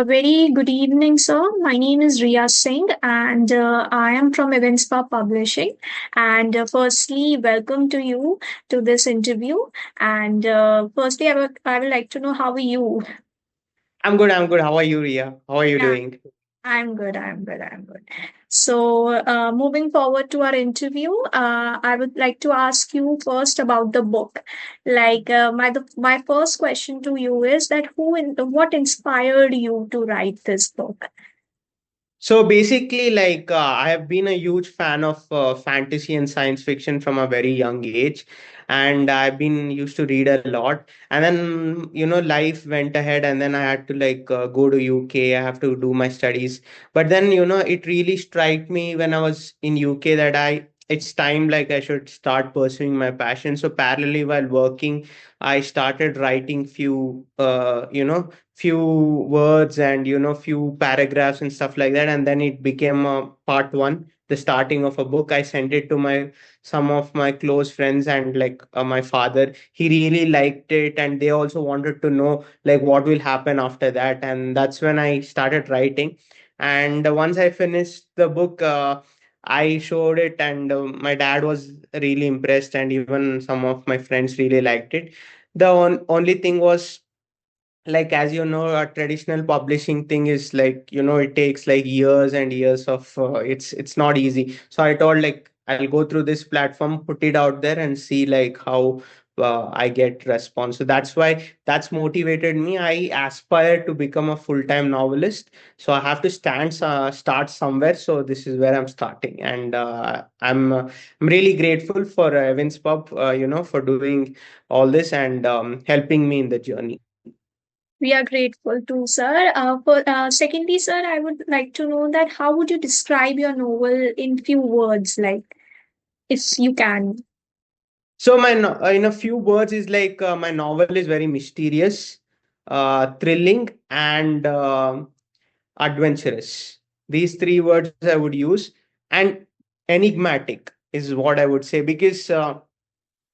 A very good evening, sir. My name is Ria Singh, and I am from Eventspa Publishing. And firstly, welcome to you to this interview. And firstly, I would like to know how are you? I'm good. I'm good. How are you, Ria? How are you Yeah, doing? I'm good. I'm good. I'm good. So, moving forward to our interview, I would like to ask you first about the book. My first question to you is that what inspired you to write this book? So basically, I have been a huge fan of fantasy and science fiction from a very young age, and I've been used to read a lot. And then life went ahead, and then I had to go to UK. I have to do my studies. But then it really struck me when I was in UK that it's time like I should start pursuing my passion. So parallelly while working, I started writing few words and few paragraphs and stuff like that, and then it became a part one, the starting of a book. I sent it to my some of my close friends, and my father, he really liked it, and they also wanted to know like what will happen after that, and that's when I started writing. And once I finished the book, I showed it, and my dad was really impressed, and even some of my friends really liked it. The only thing was, like, as you know, a traditional publishing thing is it takes like years and years of it's not easy. So I thought like I'll go through this platform, put it out there, and see like how I get response. So that's why that's motivated me. I aspire to become a full-time novelist, so I have to start somewhere. So this is where I'm starting, and I'm really grateful for Evans Pub, for doing all this and helping me in the journey. We are grateful too, sir. Secondly, sir, I would like to know that how would you describe your novel in few words, like if you can? So in a few words is my novel is very mysterious, thrilling, and adventurous. These three words I would use, and enigmatic is what I would say, because there are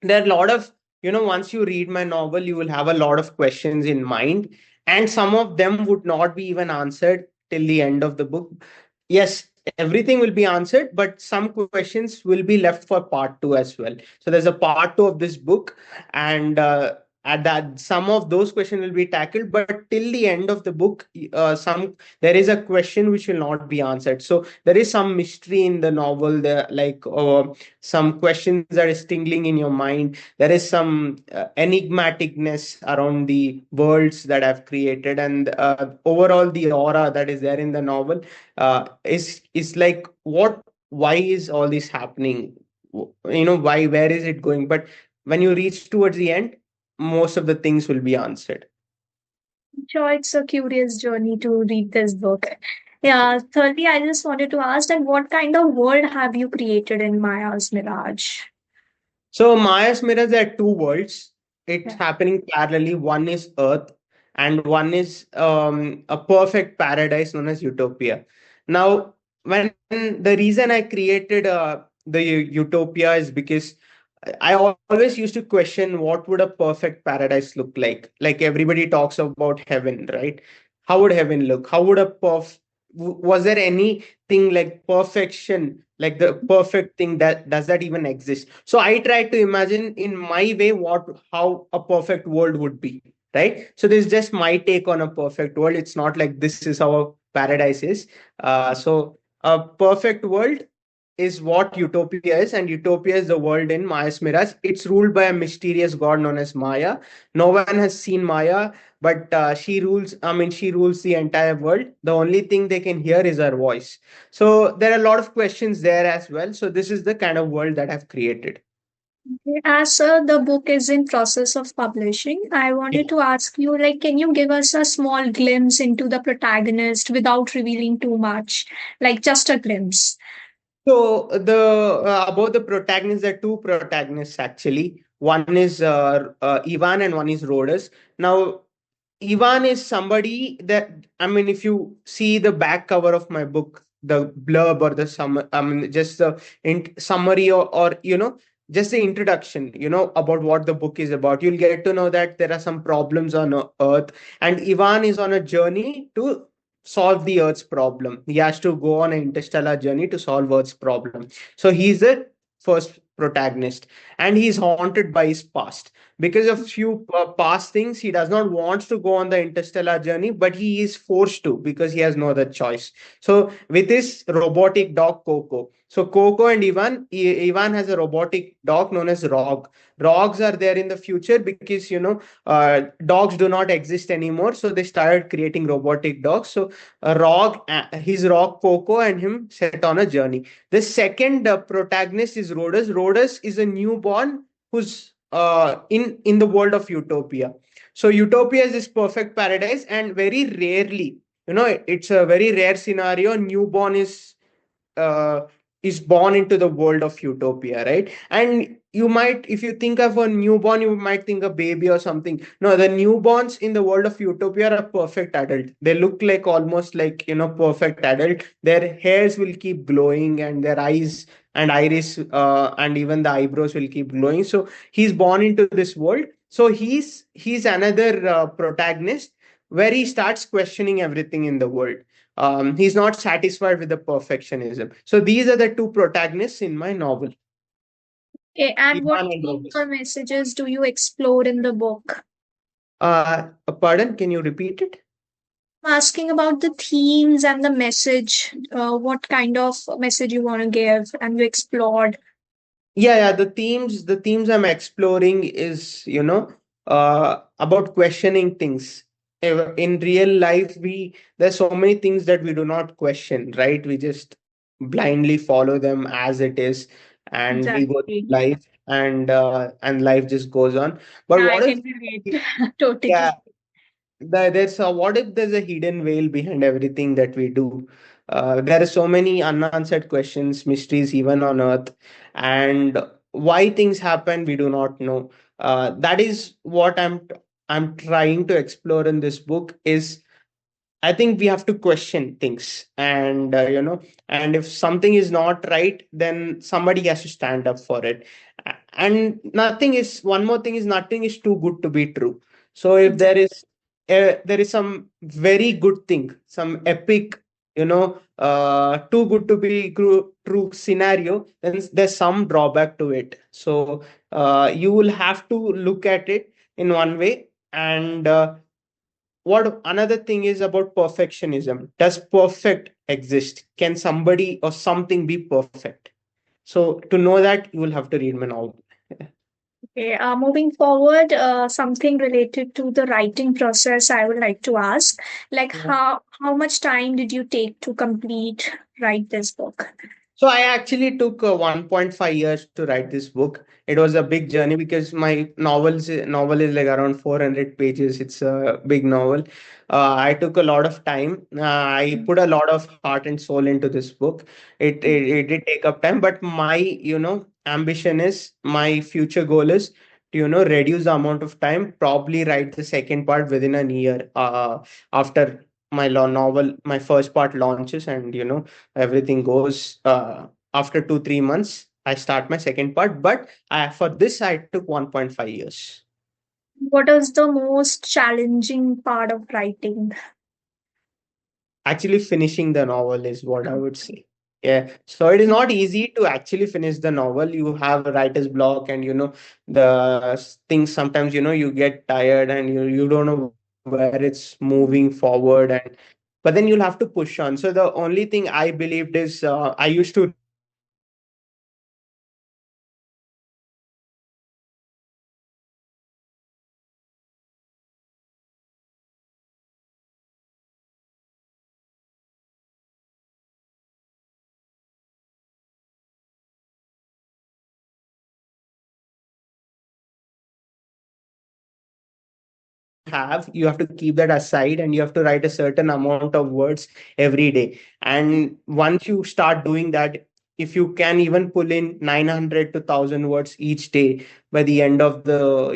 a lot of, once you read my novel, you will have a lot of questions in mind, and some of them would not be even answered till the end of the book. Yes, everything will be answered, but some questions will be left for part two as well. So there's a part two of this book, and at that some of those questions will be tackled, but till the end of the book, some there is a question which will not be answered. So there is some mystery in the novel. There, some questions that is tingling in your mind. There is some enigmaticness around the worlds that I've created, and overall the aura that is there in the novel is like, what, why is all this happening? Why, where is it going? But when you reach towards the end, most of the things will be answered. Sure, it's a curious journey to read this book. Yeah, thirdly, I just wanted to ask that what kind of world have you created in Maya's Mirage? So Maya's mirrors are two worlds. It's Yeah. happening parallelly. One is Earth, and one is a perfect paradise known as Utopia. Now, when the reason I created the Utopia is because I always used to question what would a perfect paradise look like. Like everybody talks about heaven, right? How would heaven look? How would was there anything like perfection, like the perfect thing, that does that even exist? So I tried to imagine in my way what how a perfect world would be, right? So this is just my take on a perfect world. It's not like this is how paradise is. So a perfect world is what Utopia is, and Utopia is the world in Maya's Mirage. It's ruled by a mysterious god known as Maya. No one has seen Maya, but she rules. I mean, she rules the entire world. The only thing they can hear is her voice. So there are a lot of questions there as well. So this is the kind of world that I've created. As the book is in process of publishing, I wanted to ask you, like, can you give us a small glimpse into the protagonist without revealing too much? Like, just a glimpse. So the about the protagonists, there are two protagonists actually. One is Ivan, and one is Rodas. Now Ivan is somebody that, I mean, if you see the back cover of my book, the blurb or the I mean, just the summary, or just the introduction, about what the book is about, you'll get to know that there are some problems on Earth, and Ivan is on a journey to solve the Earth's problem. He has to go on an interstellar journey to solve Earth's problem. So he's the first protagonist, and he's haunted by his past because of few past things. He does not want to go on the interstellar journey, but he is forced to because he has no other choice. So with his robotic dog Coco, so Coco and Ivan has a robotic dog known as Rog. Rogs are there in the future because dogs do not exist anymore, so they started creating robotic dogs. So his Rog Coco and him set on a journey. The second protagonist is Rodas. Rodas is a newborn who's in the world of Utopia. So Utopia is this perfect paradise, and very rarely, it's a very rare scenario. Newborn uh, is born into the world of Utopia, right? And you might, if you think of a newborn, you might think a baby or something. No, the newborns in the world of Utopia are a perfect adult. They look like almost like perfect adult. Their hairs will keep glowing, and their eyes and iris and even the eyebrows will keep glowing. So he's born into this world. So he's another protagonist where he starts questioning everything in the world. He's not satisfied with the perfectionism. So these are the two protagonists in my novel, Okay, and what Ivan and themes Robus. or messages do you explore in the book? Pardon, can you repeat it? I'm asking about the themes and the message. What kind of message you want to give, and you explored. Yeah, the themes I'm exploring is about questioning things. In real life, there's so many things that we do not question, right? We just blindly follow them as it is, and we go through Exactly. life, and life just goes on. But Yeah, I what if, can relate. Totally. yeah, there's a, what if there's a hidden veil behind everything that we do? There are so many unanswered questions, mysteries even on Earth, and why things happen we do not know. That is what I'm trying to explore in this book. Is I think we have to question things, and if something is not right, then somebody has to stand up for it. And one more thing is, nothing is too good to be true. So if Exactly. there is some very good thing, some epic, too good to be true scenario, then there's some drawback to it. So you will have to look at it in one way. And what another thing is about perfectionism. Does perfect exist? Can somebody or something be perfect? So to know that, you will have to read my novel. Okay, moving forward, something related to the writing process, I would like to ask, like how much time did you take to write this book? So I actually took 1.5 years to write this book. It was a big journey because my novel is like around 400 pages. It's a big novel. I took a lot of time. I put a lot of heart and soul into this book. It did take up time, but my ambition is, my future goal is to reduce the amount of time. Probably write the second part within a year. After my first part launches, and everything goes, after 2 3 months I start my second part. But for this I took 1.5 years. What is the most challenging part of writing? Actually finishing the novel is what I would say. Yeah, so it is not easy to actually finish the novel. You have a writer's block, and things sometimes, you get tired, and you don't know where it's moving forward. And but then you'll have to push on. So the only thing I believed is, I used to read you have to keep that aside, and you have to write a certain amount of words every day. And once you start doing that, if you can even pull in 900 to 1000 words each day, by the end of the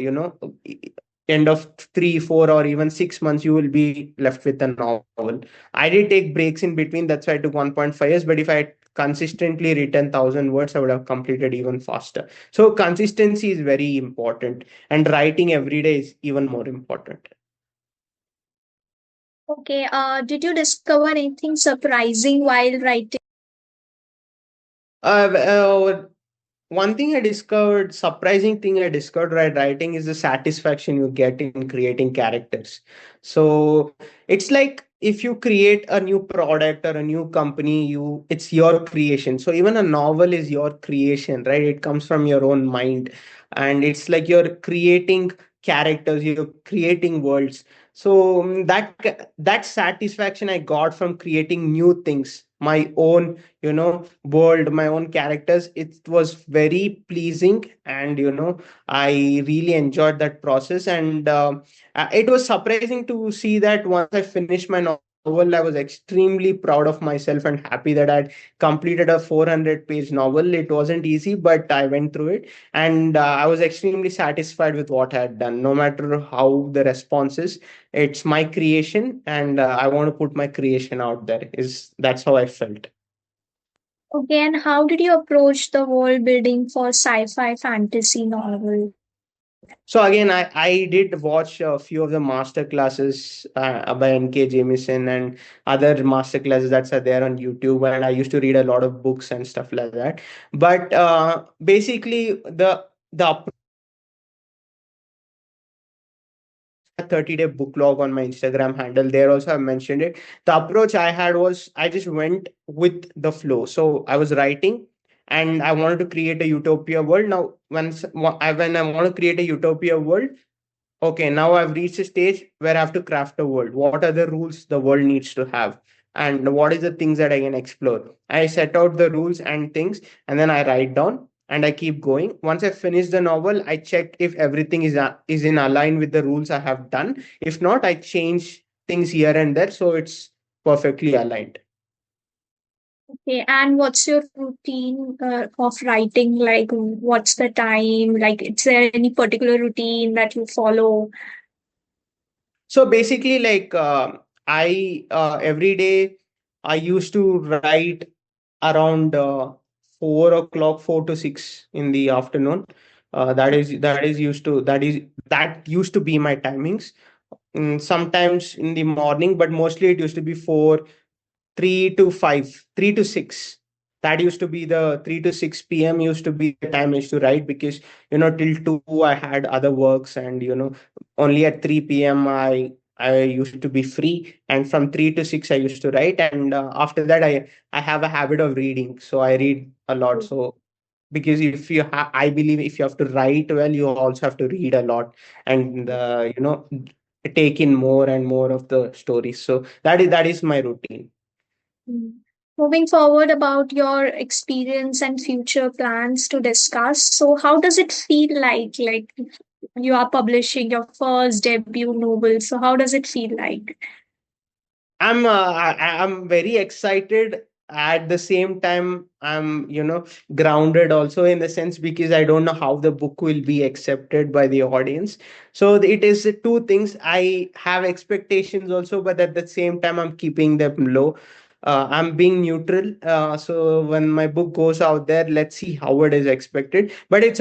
end of 3 4 or even 6 months, you will be left with a novel. I did take breaks in between, that's why I took 1.5 years. But if I had consistently written 1000 words, I would have completed even faster. So consistency is very important, and writing every day is even more important. Okay, did you discover anything surprising while writing? Uh, uh, One thing I discovered, surprising thing I discovered while writing is the satisfaction you get in creating characters. So it's like if you create a new product or a new company, it's your creation. So even a novel is your creation, right? It comes from your own mind, and it's like you're creating characters, you're creating worlds. So that satisfaction I got from creating new things, my own, world, my own characters, it was very pleasing. And I really enjoyed that process. And it was surprising to see that once I finished my novel, I was extremely proud of myself and happy that I'd completed a 400-page novel. It wasn't easy, but I went through it. And I was extremely satisfied with what I had done. No matter how the response is, it's my creation, and I want to put my creation out there. Is That's how I felt. Okay, and how did you approach the world building for sci-fi fantasy novel? So again, I did watch a few of the master classes by N.K. Jamison and other master classes that are there on YouTube, and I used to read a lot of books and stuff like that. But basically, the 30-day book log on my Instagram handle. There also I mentioned it. The approach I had was I just went with the flow. So I was writing and I wanted to create a utopia world. Now, when I want to create a utopia world, okay, now I've reached a stage where I have to craft a world. What are the rules the world needs to have? And what is the things that I can explore? I set out the rules and things, and then I write down and I keep going. Once I finish the novel, I check if everything is in align with the rules I have done. If not, I change things here and there so it's perfectly aligned. Okay, and what's your routine of writing? Like, what's the time? Like, is there any particular routine that you follow? So basically, like I every day I used to write around 4 o'clock, 4 to 6 in the afternoon. That used to be my timings. Sometimes in the morning, but mostly it used to be 4, 3 to 5, 3 to 6. That used to be the 3 to 6 p.m. used to be the time I used to write, because till 2 I had other works, and only at 3 p.m. I used to be free, and from 3 to 6 I used to write. And after that, I have a habit of reading, so I read a lot. So because I believe if you have to write well, you also have to read a lot, and take in more and more of the stories. So that is my routine. Mm. Moving forward about your experience and future plans to discuss. So, how does it feel like? Like you are publishing your first debut novel. So, how does it feel like? I'm very excited. At the same time, I'm grounded also, in the sense because I don't know how the book will be accepted by the audience. So it is two things. I have expectations also, but at the same time, I'm keeping them low. I'm being neutral. So when my book goes out there, let's see how it is expected. But it's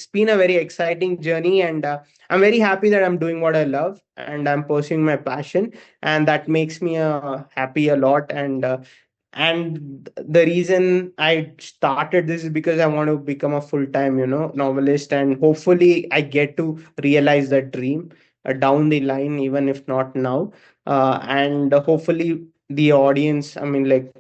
been a very exciting journey, and I'm very happy that I'm doing what I love and I'm pursuing my passion, and that makes me happy a lot. And the reason I started this is because I want to become a full-time novelist, and hopefully I get to realize that dream down the line, even if not now. And hopefully the audience, I mean, like,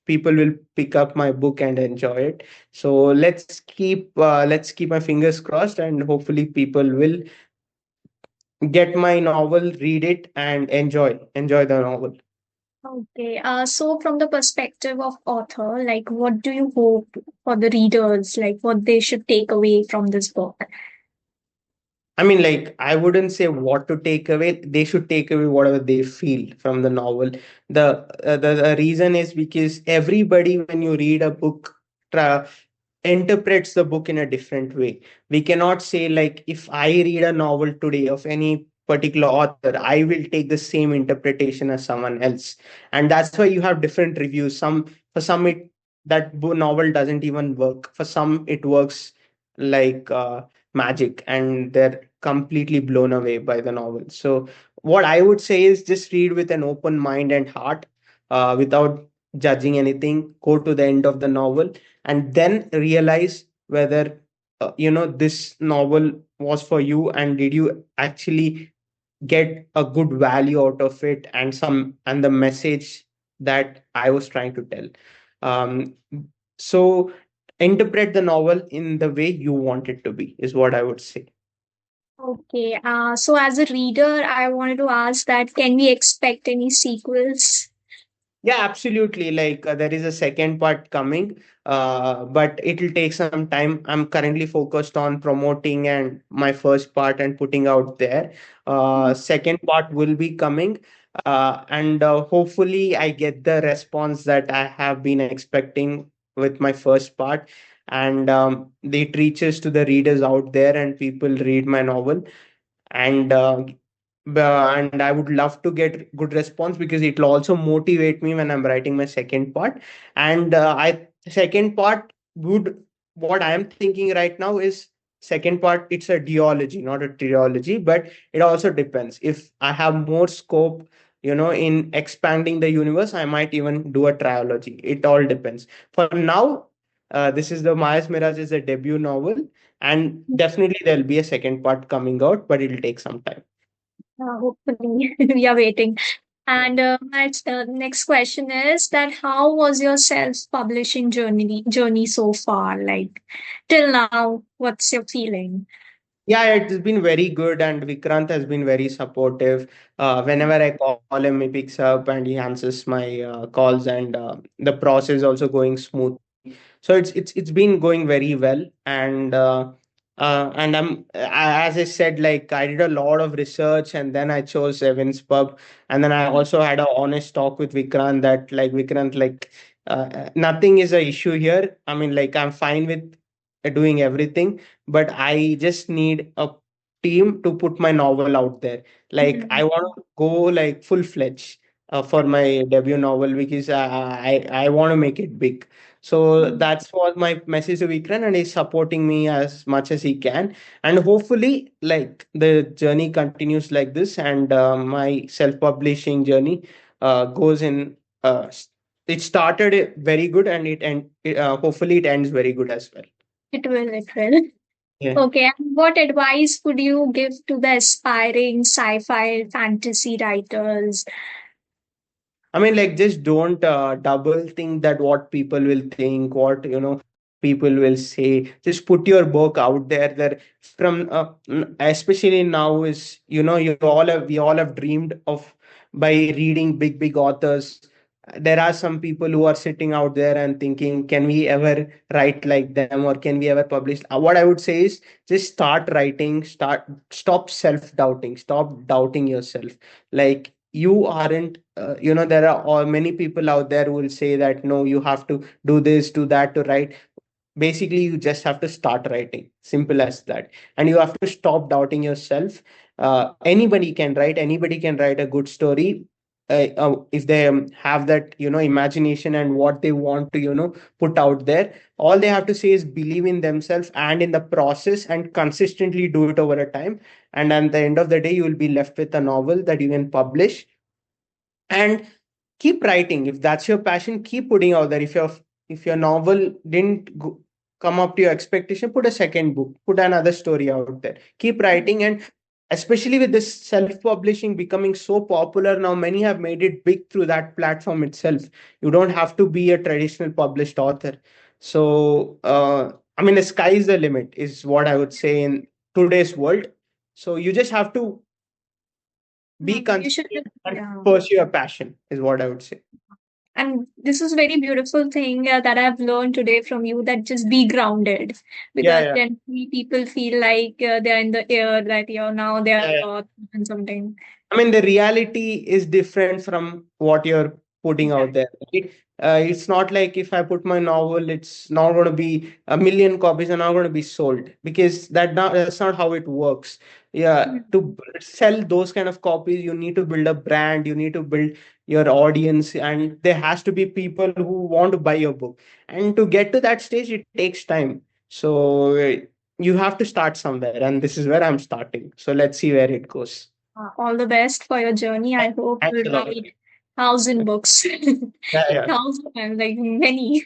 people will pick up my book and enjoy it. So let's keep my fingers crossed, and hopefully people will get my novel, read it, and enjoy the novel. Okay. So from the perspective of author, like what do you hope for the readers, like what they should take away from this book? I mean, like, I wouldn't say what to take away. They should take away whatever they feel from the novel. The reason is because everybody, when you read a book, tra- interprets the book in a different way. We cannot say, like, if I read a novel today of any particular author, I will take the same interpretation as someone else. And that's why you have different reviews. For some, novel doesn't even work. For some, it works like magic, and they're completely blown away by the novel. So what I would say is just read with an open mind and heart, without judging anything. Go to the end of the novel and then realize whether this novel was for you, and did you actually get a good value out of it, and the message that I was trying to tell. Um, so interpret the novel in the way you want it to be is what I would say. Okay, so as a reader, I wanted to ask that can we expect any sequels? Yeah, absolutely. Like there is a second part coming, but it'll take some time. I'm currently focused on promoting and my first part and putting out there. Second part will be coming, and hopefully I get the response that I have been expecting with my first part, and it reaches to the readers out there, and people read my novel, and and I would love to get good response because it will also motivate me when I'm writing my second part. And I second part would what I am thinking right now is second part. It's a duology, not a trilogy, but it also depends. If I have more scope, in expanding the universe, I might even do a trilogy. It all depends. For now, this is the Maya's Mirage is a debut novel, and definitely there'll be a second part coming out, but it'll take some time. Hopefully, we are waiting. Yeah. And my next question is that how was your self-publishing journey so far? Like till now, what's your feeling? Yeah, it's been very good, and Vikrant has been very supportive. Whenever I call him, he picks up and he answers my calls, and the process also going smooth. So it's been going very well, and as I said, like I did a lot of research, and then I chose Evans Pub, and then I also had a honest talk with Vikrant that like Vikrant, like nothing is a issue here. I mean, like I'm fine with doing everything, but I just need a team to put my novel out there. Like I Mhm. want to go like full fledged for my debut novel, because I want to make it big. So Mhm. that's what my message to Vikran, and he's supporting me as much as he can. And hopefully, like the journey continues like this, and my self-publishing journey goes in. It started very good, and hopefully it ends very good as well. It will, it will. Yeah. Okay, and what advice would you give to the aspiring sci-fi fantasy writers? I mean, like, just don't double think that what people will think, what people will say. Just put your book out there. There from especially now is we all have dreamed of by reading big authors. There are some people who are sitting out there and thinking, can we ever write like them, or can we ever publish? What I would say is just start writing. Stop self doubting. Stop doubting yourself. Like you aren't there are many people out there who will say that no, you have to do this, do that to write. Basically you just have to start writing, simple as that. And you have to stop doubting yourself. Anybody can write, anybody can write a good story, if they have that imagination and what they want to put out there. All they have to say is believe in themselves and in the process, and consistently do it over a time. And at the end of the day, you will be left with a novel that you can publish. And keep writing. If that's your passion, keep putting out there. If your novel didn't come up to your expectation, put a second book, put another story out there, keep writing. And especially with this self-publishing becoming so popular now, many have made it big through that platform itself. You don't have to be a traditional published author. So I mean, the sky is the limit is what I would say in today's world. So you just have to be You should, consistent and yeah. pursue your passion is what I would say. And this is very beautiful thing that I've learned today from you, that just be grounded, Yeah, because yeah, generally people feel like they're in the air, that now they yeah, are yeah. lost and something. I mean, the reality is different from what you're putting out Exactly. there. Right? It's not like if I put my novel, it's not going to be a million copies are not going to be sold, because that's not how it works. Yeah, Mhm. to sell those kind of copies, you need to build a brand, you need to build your audience, and there has to be people who want to buy your book. And to get to that stage, it takes time. So you have to start somewhere, and this is where I'm starting. So let's see where it goes. All the best for your journey. I hope Thanks you a lot. write 1,000 books, Yeah, yeah, 1,000, like many.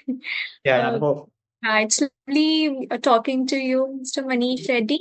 yeah, Uh, I hope. it's lovely talking to you, Mr. Manish Reddy.